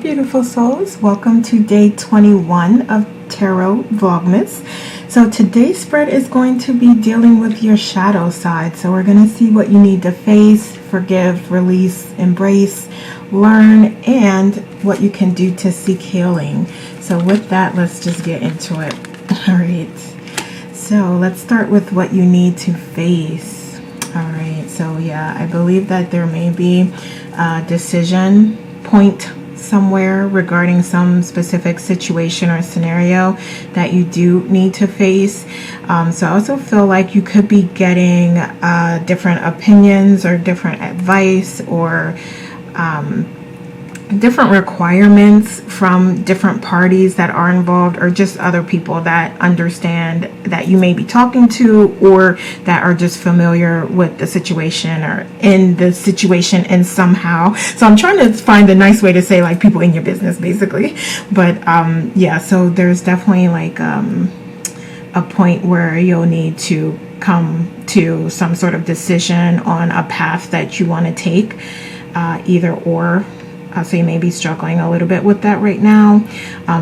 beautiful souls. Welcome to day 21 of Tarot Vlogmas. So today's spread is going to be dealing with your shadow side. So we're going to see what you need to face, forgive, release, embrace, learn, and what you can do to seek healing. So with that, let's just get into it. All right. So let's start with what you need to face. All right. So yeah, I believe that there may be a decision point somewhere regarding some specific situation or scenario that you do need to face. So I also feel like you could be getting different opinions or different advice or different requirements from different parties that are involved, or just other people that understand that you may be talking to, or that are just familiar with the situation or in the situation in somehow. So I'm trying to find a nice way to say like people in your business basically. But yeah, so there's definitely like a point where you'll need to come to some sort of decision on a path that you want to take, either or. So you may be struggling a little bit with that right now.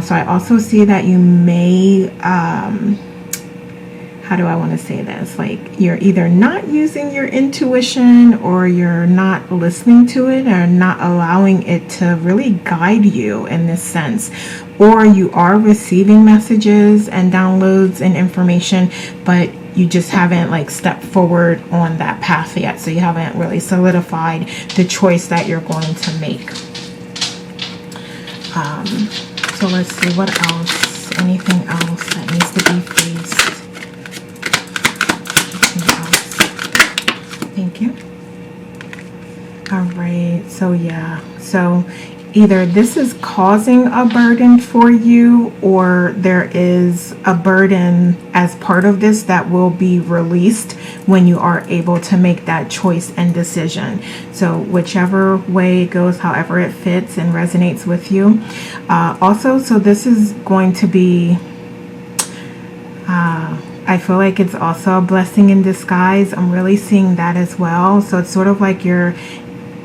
So I also see that you may, how do I want to say this? Like you're either not using your intuition, or you're not listening to it, or not allowing it to really guide you in this sense. Or you are receiving messages and downloads and information, but you just haven't like stepped forward on that path yet. So you haven't really solidified the choice that you're going to make. So let's see what else, anything else that needs to be faced. Thank you. All right, so yeah, so either this is causing a burden for you, or there is a burden as part of this that will be released when you are able to make that choice and decision. So whichever way it goes, however it fits and resonates with you. Also, so this is going to be, I feel like it's also a blessing in disguise. I'm really seeing that as well. So it's sort of like you're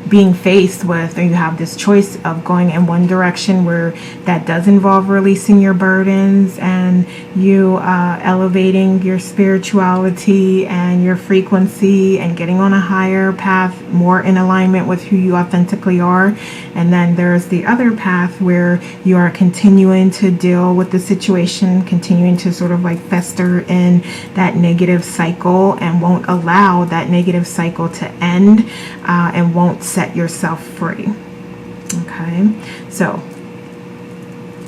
being faced with, or you have this choice of going in one direction where that does involve releasing your burdens and you elevating your spirituality and your frequency and getting on a higher path, more in alignment with who you authentically are. And then there's the other path where you are continuing to deal with the situation, continuing to sort of like fester in that negative cycle, and won't allow that negative cycle to end, and won't set yourself free. Okay, so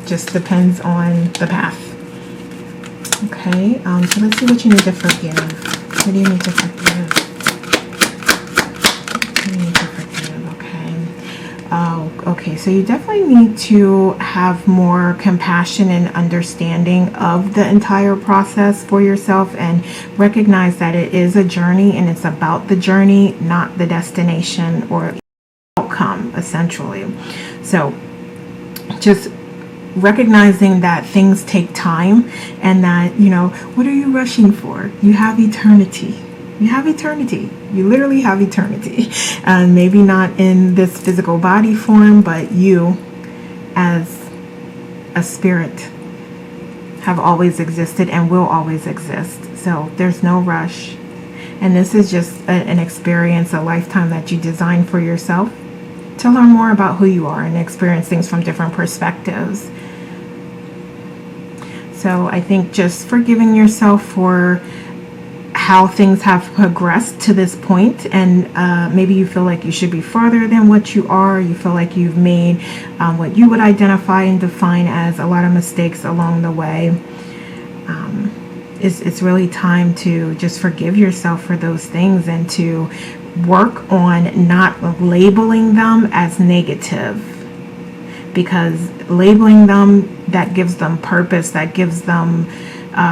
just depends on the path. Okay, so let's see what you need to forgive. What do you need to forgive? What do you need to forgive? Okay. Oh, okay, so you definitely need to have more compassion and understanding of the entire process for yourself, and recognize that it is a journey, and it's about the journey, not the destination or outcome, essentially. So just recognizing that things take time, and that, you know, what are you rushing for? You have eternity. You have eternity. You literally have eternity. And maybe not in this physical body form, but you as a spirit have always existed and will always exist. So there's no rush. And this is just an experience, a lifetime that you designed for yourself, to learn more about who you are and experience things from different perspectives. So I think just forgiving yourself for how things have progressed to this point, and maybe you feel like you should be farther than what you are. You feel like you've made what you would identify and define as a lot of mistakes along the way. It's really time to just forgive yourself for those things, and to work on not labeling them as negative, because labeling them, that gives them purpose, that gives them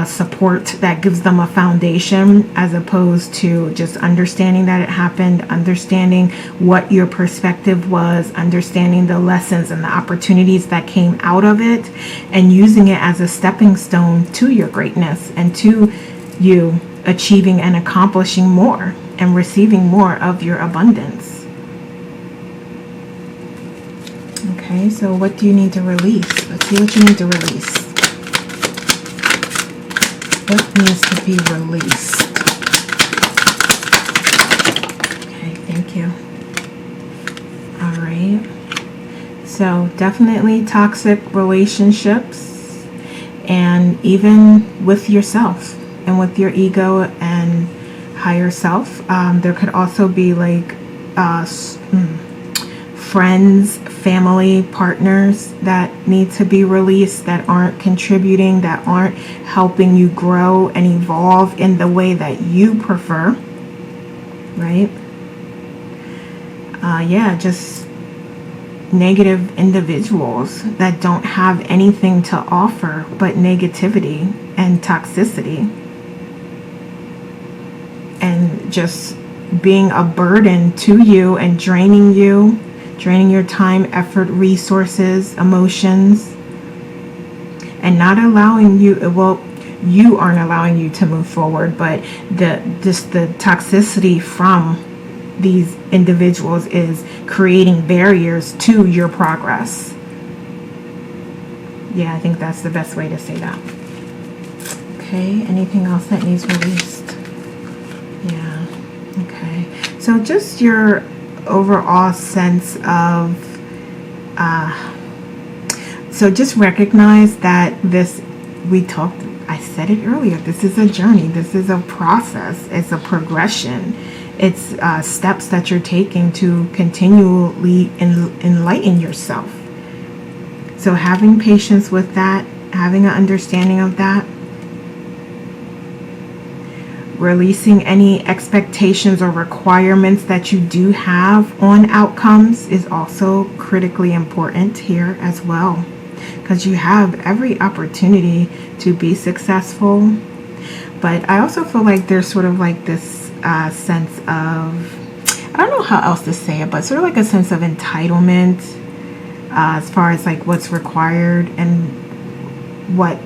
support, that gives them a foundation, as opposed to just understanding that it happened, understanding what your perspective was, understanding the lessons and the opportunities that came out of it, and using it as a stepping stone to your greatness, and to you achieving and accomplishing more and receiving more of your abundance. Okay. Okay, so what do you need to release? Let's see what you need to release. What needs to be released? Okay, thank you. All right. So definitely toxic relationships, and even with yourself and with your ego and higher self. There could also be like friends, family, partners that need to be released, that aren't contributing, that aren't helping you grow and evolve in the way that you prefer, right? Yeah, just negative individuals that don't have anything to offer but negativity and toxicity, and just being a burden to you and draining your time, effort, resources, emotions, and not allowing you, well, you aren't allowing you to move forward, but the toxicity from these individuals is creating barriers to your progress. Yeah, I think that's the best way to say that. Okay, anything else that needs released? Yeah, okay. So just your overall sense of, so just recognize that I said it earlier, this is a journey, this is a process, it's a progression. It's steps that you're taking to continually enlighten yourself. So having patience with that, having an understanding of that, releasing any expectations or requirements that you do have on outcomes is also critically important here as well, because you have every opportunity to be successful. But I also feel like there's sort of like this sense of, I don't know how else to say it, but sort of like a sense of entitlement as far as like what's required and what.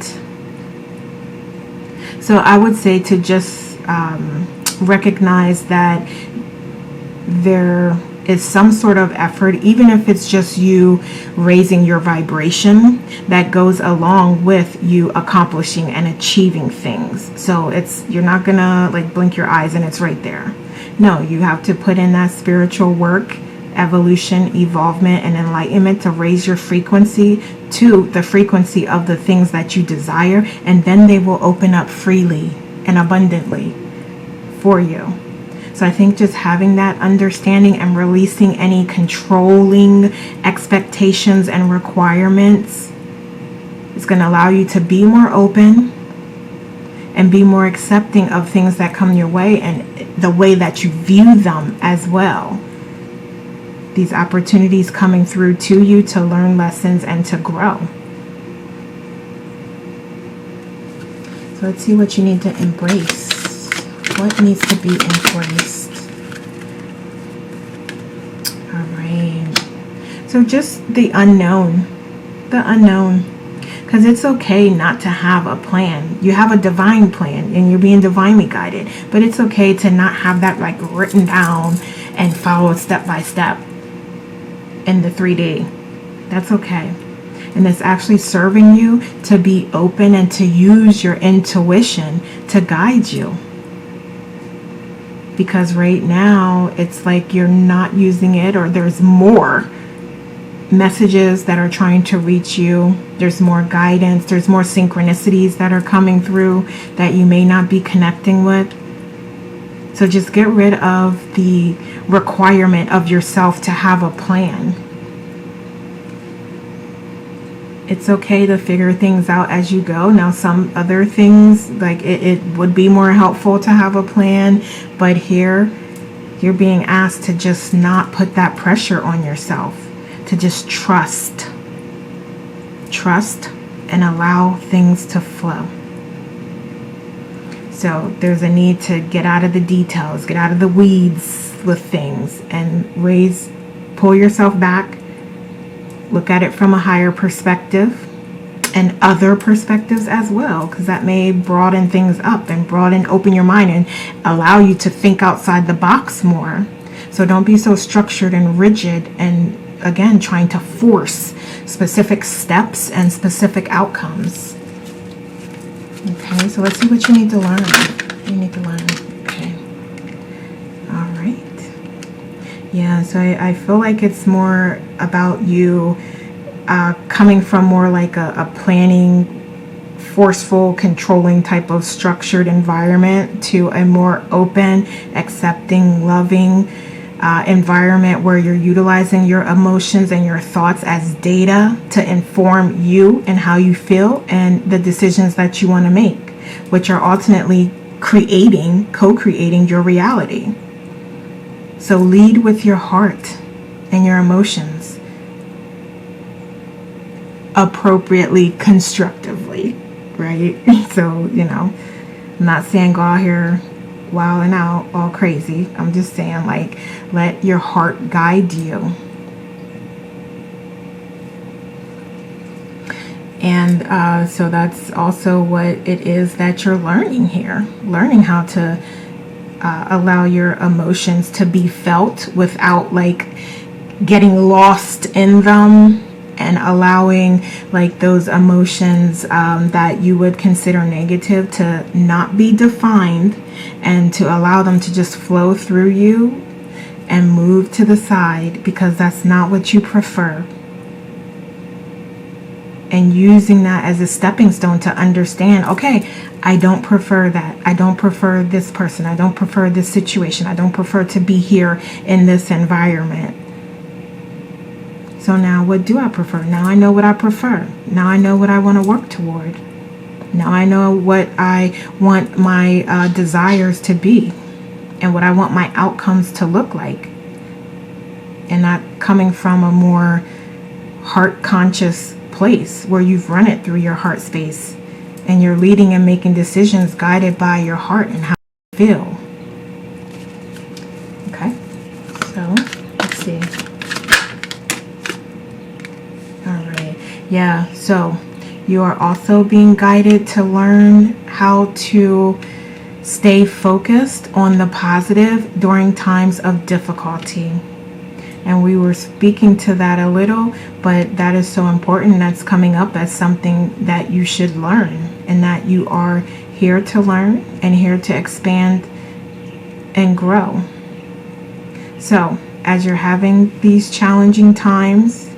So I would say to just recognize that there is some sort of effort, even if it's just you raising your vibration, that goes along with you accomplishing and achieving things. So you're not gonna like blink your eyes and it's right there. No, you have to put in that spiritual work, evolution, evolvement, and enlightenment to raise your frequency to the frequency of the things that you desire, and then they will open up freely and abundantly for you. So I think just having that understanding and releasing any controlling expectations and requirements is going to allow you to be more open and be more accepting of things that come your way and the way that you view them as well. These opportunities coming through to you to learn lessons and to grow. So let's see what you need to embrace. What needs to be embraced? All right. So just the unknown. Because it's okay not to have a plan. You have a divine plan and you're being divinely guided. But it's okay to not have that like written down and follow step by step in the 3D. That's okay. And it's actually serving you to be open and to use your intuition to guide you. Because right now it's like you're not using it, or there's more messages that are trying to reach you. There's more guidance. There's more synchronicities that are coming through that you may not be connecting with. So just get rid of the requirement of yourself to have a plan. It's okay to figure things out as you go. Now, some other things, like it would be more helpful to have a plan, but here you're being asked to just not put that pressure on yourself, to just trust and allow things to flow. So there's a need to get out of the details, get out of the weeds with things, and pull yourself back. Look at it from a higher perspective and other perspectives as well, because that may broaden things up and open your mind and allow you to think outside the box more. So don't be so structured and rigid and again, trying to force specific steps and specific outcomes. Okay, so let's see what you need to learn. You need to learn. Okay. All right. Yeah, so I feel like it's more about you coming from more like a planning, forceful, controlling type of structured environment to a more open, accepting, loving environment where you're utilizing your emotions and your thoughts as data to inform you and how you feel and the decisions that you want to make, which are ultimately co-creating your reality. So lead with your heart and your emotions appropriately, constructively, right? So, I'm not saying go out here wilding out all crazy. I'm just saying, like, let your heart guide you. And so that's also what it is that you're learning here. Learning how to allow your emotions to be felt without, like, getting lost in them, and allowing, like, those emotions that you would consider negative to not be defined, and to allow them to just flow through you and move to the side because that's not what you prefer. And using that as a stepping stone to understand, okay, I don't prefer that. I don't prefer this person. I don't prefer this situation. I don't prefer to be here in this environment. So now what do I prefer? Now I know what I prefer. Now I know what I want to work toward. Now I know what I want my desires to be and what I want my outcomes to look like. And not coming from a more heart conscious place where you've run it through your heart space and you're leading and making decisions guided by your heart and how you feel. Okay, so let's see. Yeah, so you are also being guided to learn how to stay focused on the positive during times of difficulty. And we were speaking to that a little, but that is so important. That's coming up as something that you should learn, and that you are here to learn and here to expand and grow. So as you're having these challenging times,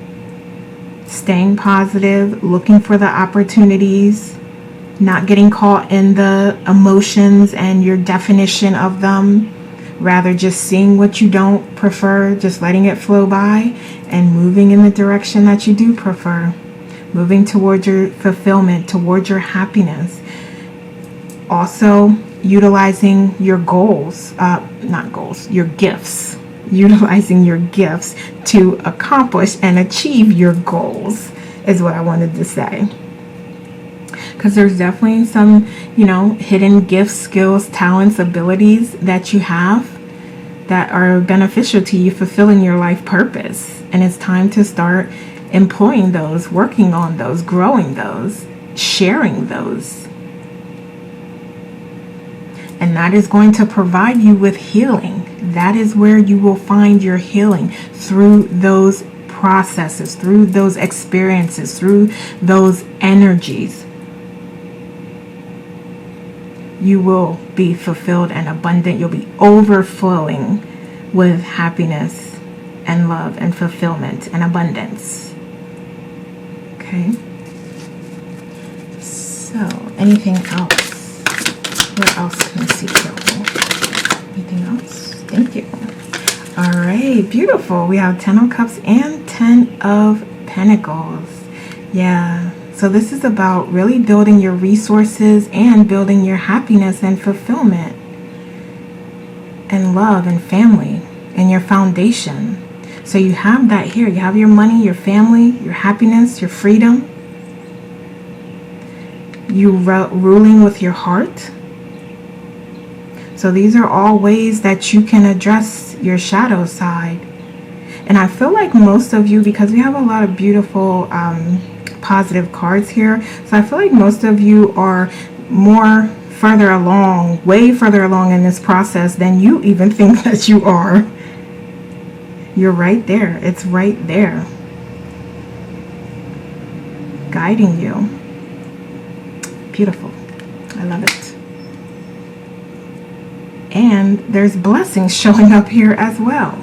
staying positive, looking for the opportunities, not getting caught in the emotions and your definition of them, rather just seeing what you don't prefer, just letting it flow by and moving in the direction that you do prefer, moving towards your fulfillment, towards your happiness. Also utilizing your your gifts. Utilizing your gifts to accomplish and achieve your goals is what I wanted to say. Because there's definitely some, hidden gifts, skills, talents, abilities that you have that are beneficial to you fulfilling your life purpose. And it's time to start employing those, working on those, growing those, sharing those. And that is going to provide you with healing. That is where you will find your healing, through those processes, through those experiences, through those energies. You will be fulfilled and abundant. You'll be overflowing with happiness and love and fulfillment and abundance. Okay. So, anything else? What else can I see here? Anything else? Thank you. All right, beautiful. We have 10 of Cups and 10 of Pentacles. Yeah. So this is about really building your resources and building your happiness and fulfillment and love and family and your foundation. So you have that here. You have your money, your family, your happiness, your freedom. You ruling with your heart. So these are all ways that you can address your shadow side. And I feel like most of you, because we have a lot of beautiful positive cards here, so I feel like most of you are way further along in this process than you even think that you are. You're right there. It's right there, guiding you. Beautiful. I love it. And there's blessings showing up here as well.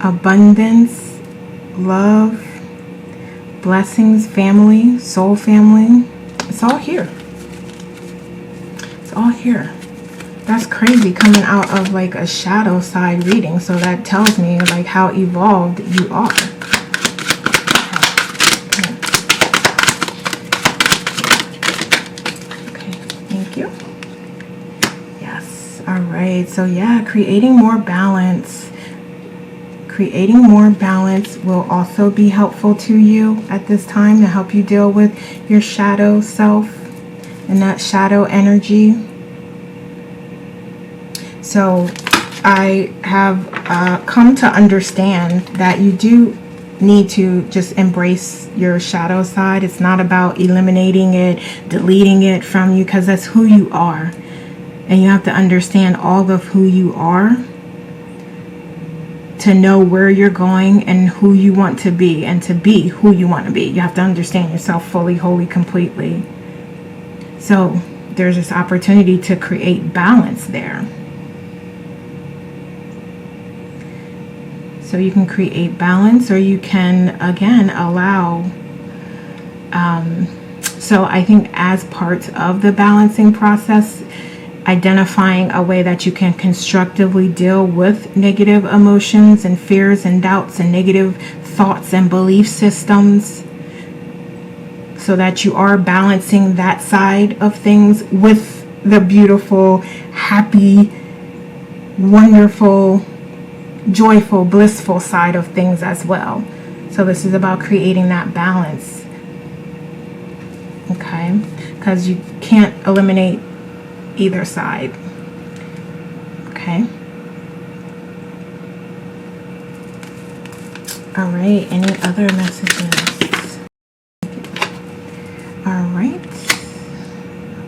Abundance, love, blessings, family, soul family. It's all here. It's all here. That's crazy coming out of like a shadow side reading. So that tells me like how evolved you are. Okay, thank you. Yes. All right. So yeah, creating more balance. Creating more balance will also be helpful to you at this time to help you deal with your shadow self and that shadow energy. So I have come to understand that you do need to just embrace your shadow side. It's not about eliminating it, deleting it from you, because that's who you are. And you have to understand all of who you are to know where you're going and who you want to be, and to be who you want to be. You have to understand yourself fully, wholly, completely. So there's this opportunity to create balance there. So you can create balance, or you can, again, allow. So I think as part of the balancing process, identifying a way that you can constructively deal with negative emotions and fears and doubts and negative thoughts and belief systems, so that you are balancing that side of things with the beautiful, happy, wonderful, joyful, blissful side of things as well. So this is about creating that balance. Okay? Because you can't eliminate either side. Okay? All right. Any other messages? All right.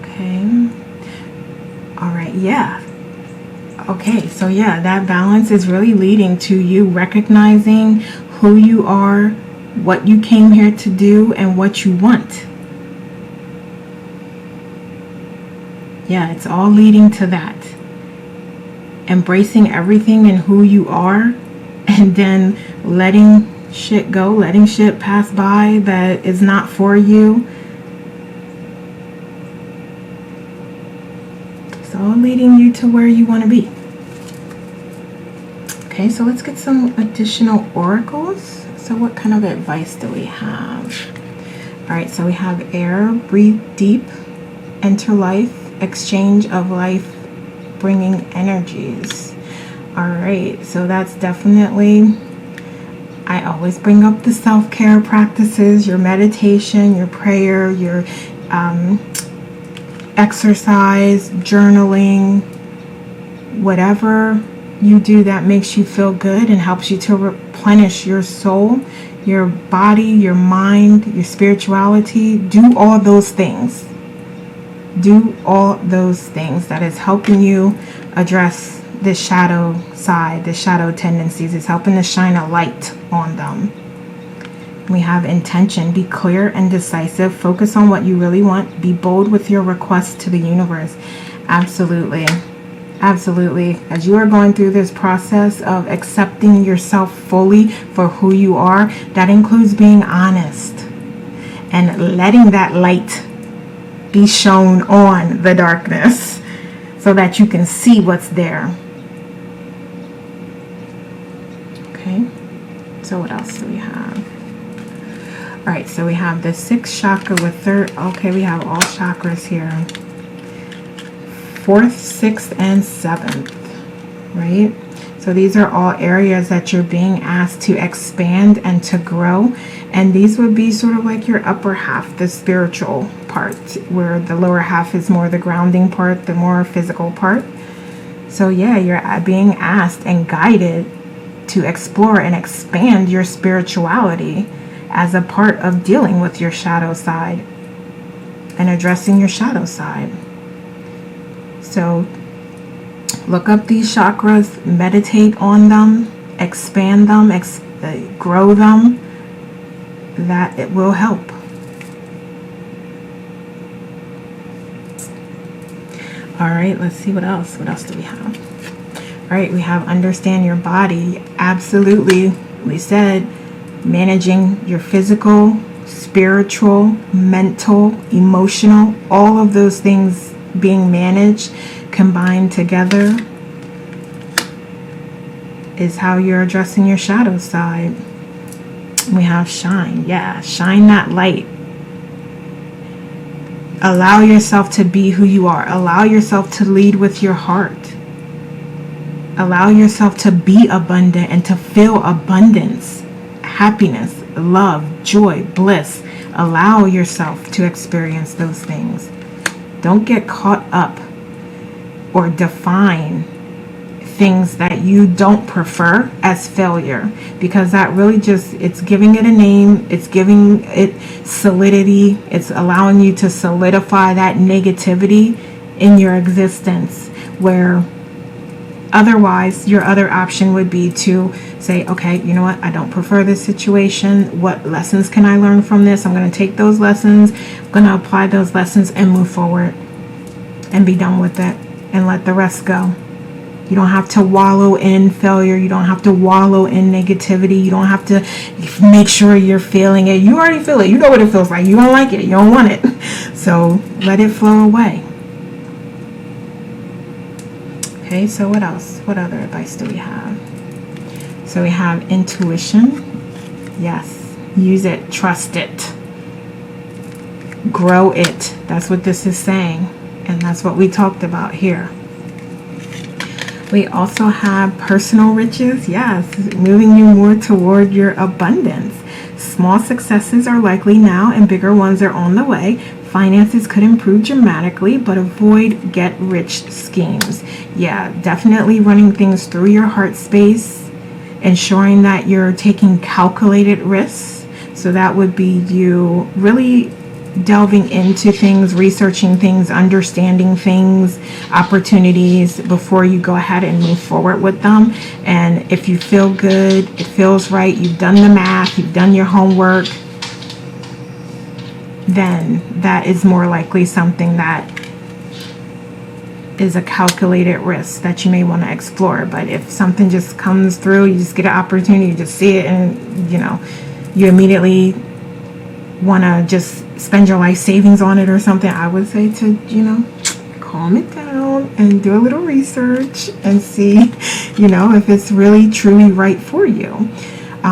Okay. All right. Yeah. Okay. So yeah, that balance is really leading to you recognizing who you are, what you came here to do, and what you want. Yeah, it's all leading to that. Embracing everything and who you are, and then letting shit go, letting shit pass by that is not for you. It's all leading you to where you want to be. Okay, so let's get some additional oracles. So what kind of advice do we have? All right, so we have air, breathe deep, enter life, exchange of life bringing energies. All right, so that's definitely, I always bring up the self-care practices, your meditation, your prayer, your exercise, journaling, whatever you do that makes you feel good and helps you to replenish your soul, your body, your mind, your spirituality. Do all those things. Do all those things that is helping you address the shadow side, the shadow tendencies. It's helping to shine a light on them. We have intention. Be clear and decisive. Focus on what you really want. Be bold with your requests to the universe. Absolutely. Absolutely. As you are going through this process of accepting yourself fully for who you are, that includes being honest and letting that light be shown on the darkness so that you can see what's there. Okay, so what else do we have? All right, so we have the 6th chakra with third. Okay, we have all chakras here. 4th, 6th, and 7th, right? So these are all areas that you're being asked to expand and to grow. And these would be sort of like your upper half, the spiritual part, where the lower half is more the grounding part, the more physical part. So yeah, you're being asked and guided to explore and expand your spirituality as a part of dealing with your shadow side and addressing your shadow side. So Look up these chakras, meditate on them, expand them, grow them. That it will help. All right, let's see what else. What else do we have? All right, we have understand your body. Absolutely. We said managing your physical, spiritual, mental, emotional, all of those things being managed, combined together, is how you're addressing your shadow side. We have shine. Yeah, shine that light. Allow yourself to be who you are. Allow yourself to lead with your heart. Allow yourself to be abundant and to feel abundance, happiness, love, joy, bliss. Allow yourself to experience those things. Don't get caught up or define things that you don't prefer as failure, because that really just, it's giving it a name, it's giving it solidity, it's allowing you to solidify that negativity in your existence, where otherwise your other option would be to say, okay, you know what, I don't prefer this situation, what lessons can I learn from this? I'm going to take those lessons, I'm going to apply those lessons and move forward and be done with it and let the rest go. You don't have to wallow in failure. You don't have to wallow in negativity. You don't have to make sure you're feeling it. You already feel it. You know what it feels like. You don't like it. You don't want it. So let it flow away. Okay, so what else? What other advice do we have? So we have intuition. Yes. Use it. Trust it. Grow it. That's what this is saying. And that's what we talked about here. We also have personal riches. Yes, moving you more toward your abundance. Small successes are likely now and bigger ones are on the way. Finances could improve dramatically, but avoid get-rich schemes. Yeah, definitely running things through your heart space, ensuring that you're taking calculated risks. So that would be you really delving into things, researching things, understanding things, opportunities before you go ahead and move forward with them. And if you feel good, it feels right, you've done the math, you've done your homework, then that is more likely something that is a calculated risk that you may want to explore. But if something just comes through, you just get an opportunity, you just see it, and you immediately want to just spend your life savings on it or something, I would say to calm it down and do a little research and see if it's really truly right for you.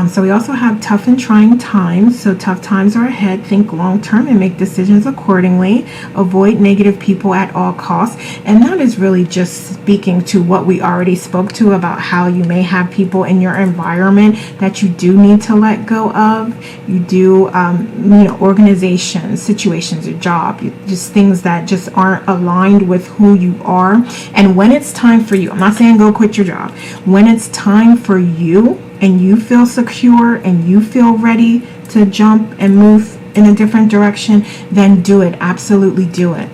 So we also have tough and trying times. So tough times are ahead. Think long term and make decisions accordingly. Avoid negative people at all costs. And that is really just speaking to what we already spoke to about how you may have people in your environment that you do need to let go of. You do, organizations, situations, a job, just things that just aren't aligned with who you are. And when it's time for you, I'm not saying go quit your job. When it's time for you, and you feel secure and you feel ready to jump and move in a different direction, then do it. Absolutely do it.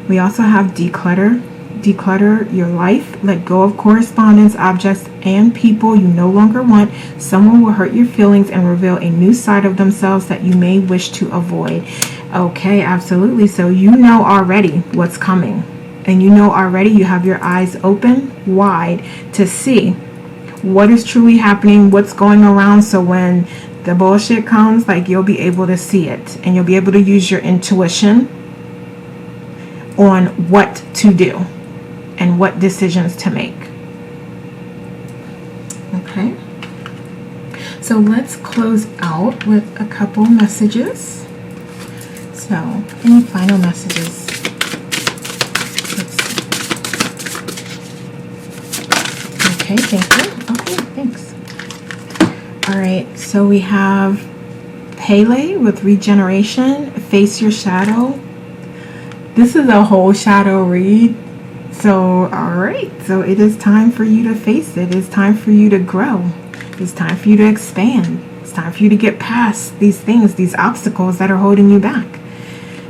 We also have declutter. Declutter your life. Let go of correspondence, objects, and people you no longer want. Someone will hurt your feelings and reveal a new side of themselves that you may wish to avoid. Okay, absolutely. So you know already what's coming. And you know already, you have your eyes open wide to see what is truly happening, what's going around, so when the bullshit comes, you'll be able to see it and you'll be able to use your intuition on what to do and what decisions to make. Okay, so let's close out with a couple messages. So any final messages? Okay, thank you. Okay, thanks. All right, so we have Pele with regeneration, face your shadow. This is a whole shadow read. So, all right, so it is time for you to face it. It's time for you to grow. It's time for you to expand. It's time for you to get past these things, these obstacles that are holding you back.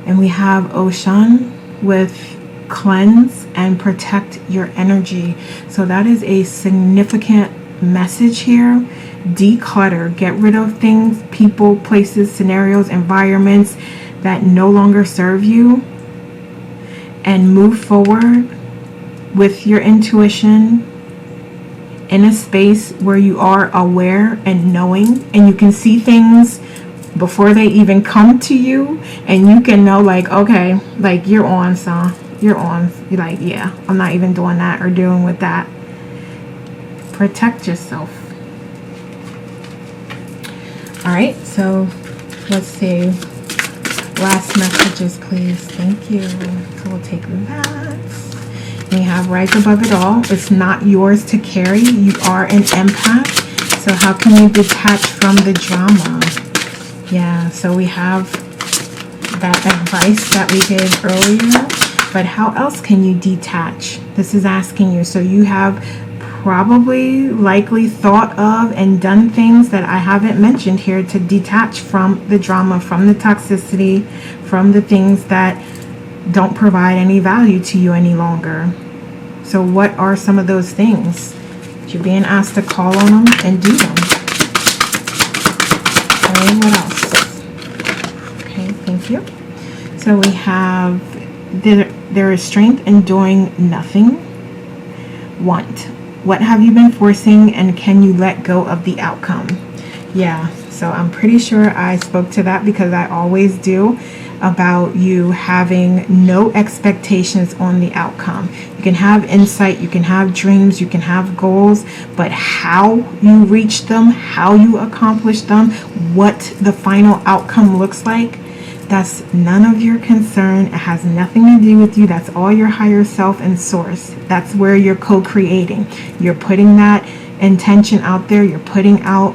And we have Ocean with cleanse and protect your energy. So that is a significant message here. Declutter, get rid of things, people, places, scenarios, environments that no longer serve you, and move forward with your intuition in a space where you are aware and knowing, and you can see things before they even come to you, and you can know, like, okay, like, you're on, son, you're on. You're like, yeah, I'm not even doing that or doing with that. Protect yourself. All right, so let's see. Last messages, please. Thank you. So we'll take that. We have rise above it all. It's not yours to carry. You are an empath. So how can you detach from the drama? Yeah, so we have that advice that we gave earlier. But how else can you detach? This is asking you. So you have probably likely thought of and done things that I haven't mentioned here to detach from the drama, from the toxicity, from the things that don't provide any value to you any longer. So what are some of those things? You're being asked to call on them and do them. Okay, what else? Okay, thank you. So we have there is strength in doing nothing. Want. What have you been forcing, and can you let go of the outcome? Yeah, so I'm pretty sure I spoke to that, because I always do, about you having no expectations on the outcome. You can have insight, you can have dreams, you can have goals, but how you reach them, how you accomplish them, what the final outcome looks like, that's none of your concern. It has nothing to do with you. That's all your higher self and source. That's where you're co-creating. You're putting that intention out there. You're putting out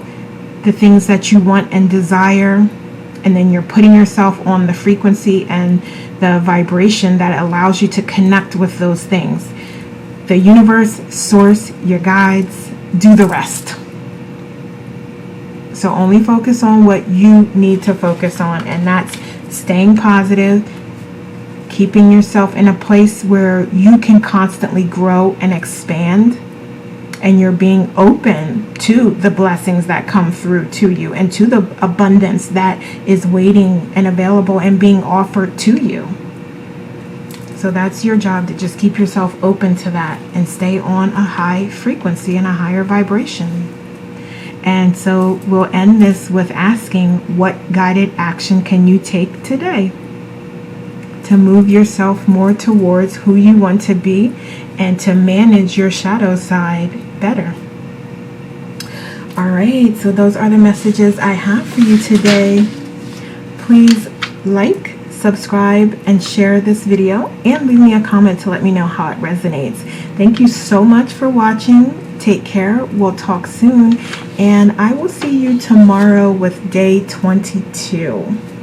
the things that you want and desire. And then you're putting yourself on the frequency and the vibration that allows you to connect with those things. The universe, source, your guides, do the rest. So only focus on what you need to focus on, and that's staying positive, keeping yourself in a place where you can constantly grow and expand, and you're being open to the blessings that come through to you and to the abundance that is waiting and available and being offered to you. So that's your job, to just keep yourself open to that and stay on a high frequency and a higher vibration. And so we'll end this with asking, what guided action can you take today to move yourself more towards who you want to be and to manage your shadow side better? All right, so those are the messages I have for you today. Please like, subscribe, and share this video, and leave me a comment to let me know how it resonates. Thank you so much for watching. Take care. We'll talk soon, and I will see you tomorrow with day 22.